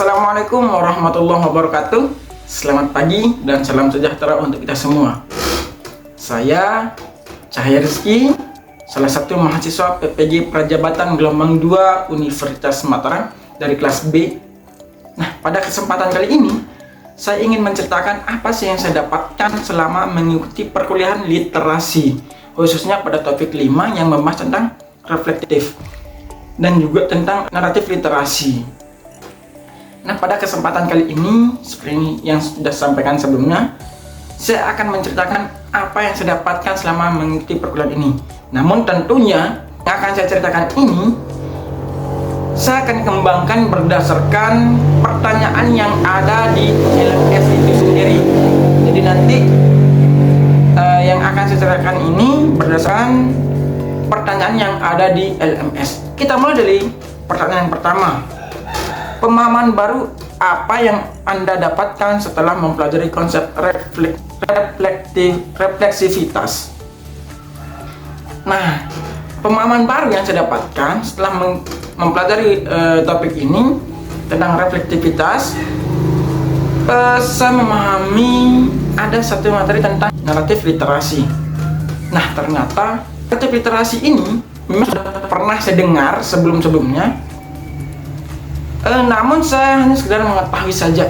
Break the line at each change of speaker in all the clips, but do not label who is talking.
Assalamualaikum warahmatullahi wabarakatuh. Selamat pagi dan salam sejahtera untuk kita semua. Saya Cahaya Rizky, salah satu mahasiswa PPG Prajabatan Gelombang 2 Universitas Mataram dari kelas B. Nah, pada kesempatan kali ini saya ingin menceritakan apa sih yang saya dapatkan selama mengikuti perkuliahan literasi, khususnya pada topik 5 yang membahas tentang reflektif dan juga tentang naratif literasi. Nah, pada kesempatan kali ini, seperti yang sudah sampaikan sebelumnya, saya akan menceritakan apa yang saya dapatkan selama mengikuti perkuliahan ini. Namun tentunya yang akan saya ceritakan ini, saya akan kembangkan berdasarkan pertanyaan yang ada di LMS itu sendiri. Jadi nanti yang akan saya ceritakan ini berdasarkan pertanyaan yang ada di LMS. Kita mulai dari pertanyaan yang pertama. Pemahaman baru apa yang Anda dapatkan setelah mempelajari konsep refleksivitas? Nah, pemahaman baru yang saya dapatkan setelah mempelajari topik ini tentang reflektivitas, saya memahami ada satu materi tentang naratif literasi. Nah, ternyata naratif literasi ini memang sudah pernah saya dengar sebelum-sebelumnya. Namun saya hanya sekedar mengetahui saja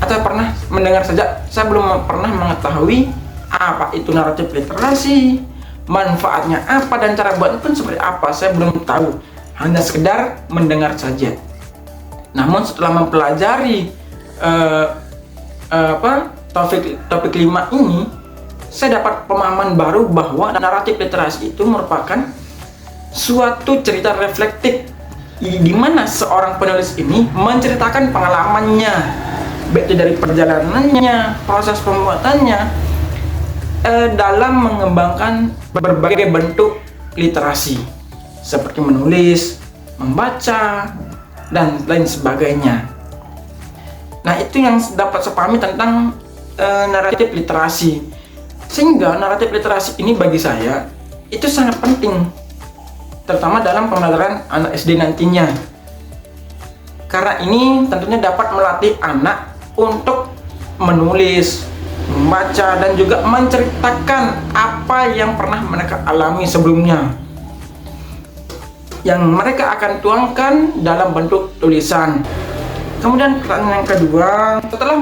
atau pernah mendengar saja. Saya belum pernah mengetahui apa itu naratif literasi, manfaatnya apa, dan cara buatnya pun seperti apa. Saya belum tahu, hanya sekedar mendengar saja. Namun setelah mempelajari topik 5 ini, saya dapat pemahaman baru bahwa naratif literasi itu merupakan suatu cerita reflektif di mana seorang penulis ini menceritakan pengalamannya, baik dari perjalanannya, proses pembuatannya, dalam mengembangkan berbagai bentuk literasi seperti menulis, membaca, dan lain sebagainya. Nah, itu yang dapat saya pahami tentang naratif literasi. Sehingga naratif literasi ini bagi saya itu sangat penting, terutama dalam pembelajaran anak SD nantinya, karena ini tentunya dapat melatih anak untuk menulis, membaca, dan juga menceritakan apa yang pernah mereka alami sebelumnya, yang mereka akan tuangkan dalam bentuk tulisan. Kemudian pertanyaan yang kedua, setelah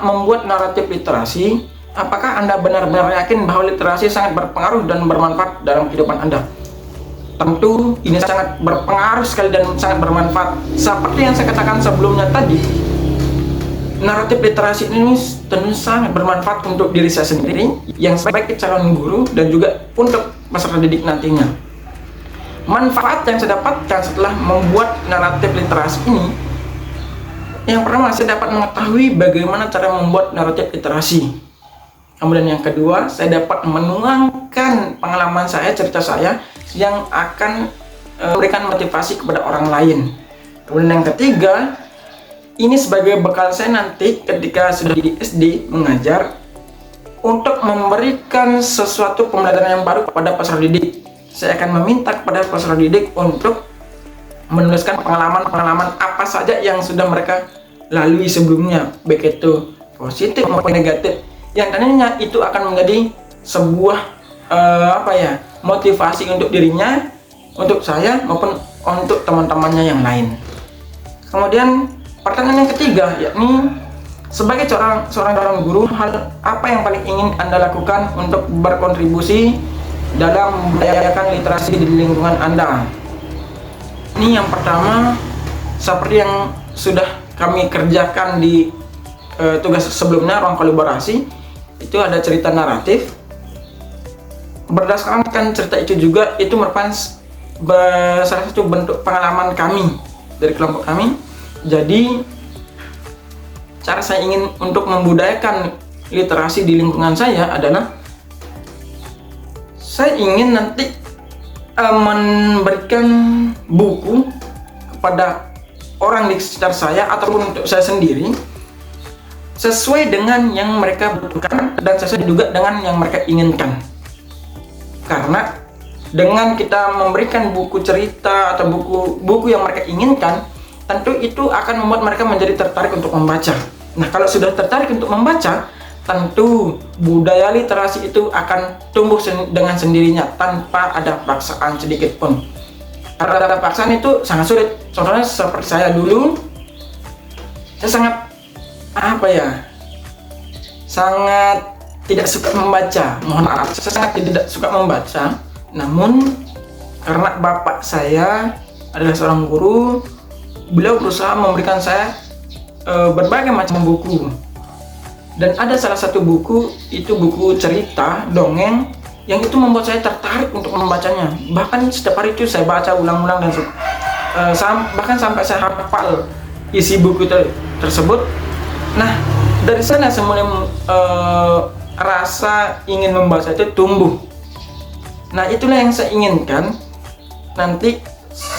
membuat naratif literasi, apakah Anda benar-benar yakin bahwa literasi sangat berpengaruh dan bermanfaat dalam kehidupan Anda? Tentu ini sangat berpengaruh sekali dan sangat bermanfaat. Seperti yang saya katakan sebelumnya tadi, naratif literasi ini tentu sangat bermanfaat untuk diri saya sendiri yang sebagai calon guru dan juga untuk peserta didik nantinya. Manfaat yang saya dapatkan setelah membuat naratif literasi ini, yang pertama, saya dapat mengetahui bagaimana cara membuat naratif literasi. Kemudian yang kedua, saya dapat menuangkan pengalaman saya, cerita saya yang akan memberikan motivasi kepada orang lain. Kemudian yang ketiga, ini sebagai bekal saya nanti ketika sudah di SD mengajar untuk memberikan sesuatu pembelajaran yang baru kepada peserta didik. Saya akan meminta kepada peserta didik untuk menuliskan pengalaman-pengalaman apa saja yang sudah mereka lalui sebelumnya, baik itu positif maupun negatif, yang tentunya itu akan menjadi sebuah motivasi untuk dirinya, untuk saya, maupun untuk teman-temannya yang lain. Kemudian pertanyaan yang ketiga, yakni sebagai seorang guru, hal apa yang paling ingin Anda lakukan untuk berkontribusi dalam membudayakan literasi di lingkungan Anda? Ini yang pertama, seperti yang sudah kami kerjakan di tugas sebelumnya, ruang kolaborasi, itu ada cerita naratif. Berdasarkan cerita itu juga, itu merupakan salah satu bentuk pengalaman kami dari kelompok kami. Jadi cara saya ingin untuk membudayakan literasi di lingkungan saya adalah saya ingin nanti memberikan buku kepada orang di sekitar saya ataupun untuk saya sendiri sesuai dengan yang mereka butuhkan dan sesuai juga dengan yang mereka inginkan. Karena dengan kita memberikan buku cerita atau buku yang mereka inginkan, tentu itu akan membuat mereka menjadi tertarik untuk membaca. Nah, kalau sudah tertarik untuk membaca, tentu budaya literasi itu akan tumbuh dengan sendirinya tanpa ada paksaan sedikit pun. Karena ada paksaan itu sangat sulit. Contohnya seperti saya dulu, saya sangat sangat tidak suka membaca. Mohon maaf, saya sangat tidak suka membaca. Namun karena bapak saya adalah seorang guru, beliau berusaha memberikan saya berbagai macam buku. Dan ada salah satu buku, itu buku cerita, dongeng, yang itu membuat saya tertarik untuk membacanya. Bahkan setiap hari itu saya baca ulang-ulang dan bahkan sampai saya hafal isi buku tersebut. Nah, dari sana semula rasa ingin membaca itu tumbuh. Nah, itulah yang saya inginkan. Nanti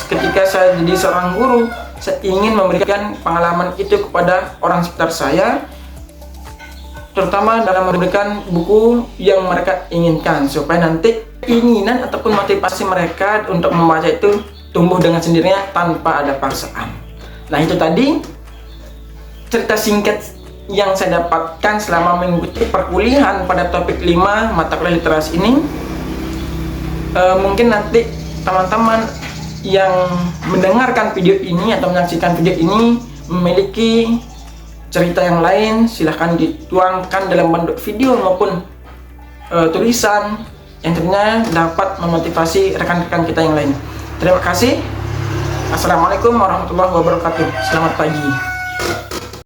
ketika saya jadi seorang guru, saya ingin memberikan pengalaman itu kepada orang sekitar saya, terutama dalam memberikan buku yang mereka inginkan, supaya nanti keinginan ataupun motivasi mereka untuk membaca itu tumbuh dengan sendirinya tanpa ada paksaan. Nah, itu tadi cerita singkat yang saya dapatkan selama mengikuti perkuliahan pada topik 5 mata kuliah literasi ini. Mungkin nanti teman-teman yang mendengarkan video ini atau menyaksikan video ini memiliki cerita yang lain, silahkan dituangkan dalam bentuk video maupun tulisan yang tentunya dapat memotivasi rekan-rekan kita yang lain. Terima kasih. Assalamualaikum warahmatullahi wabarakatuh. Selamat pagi.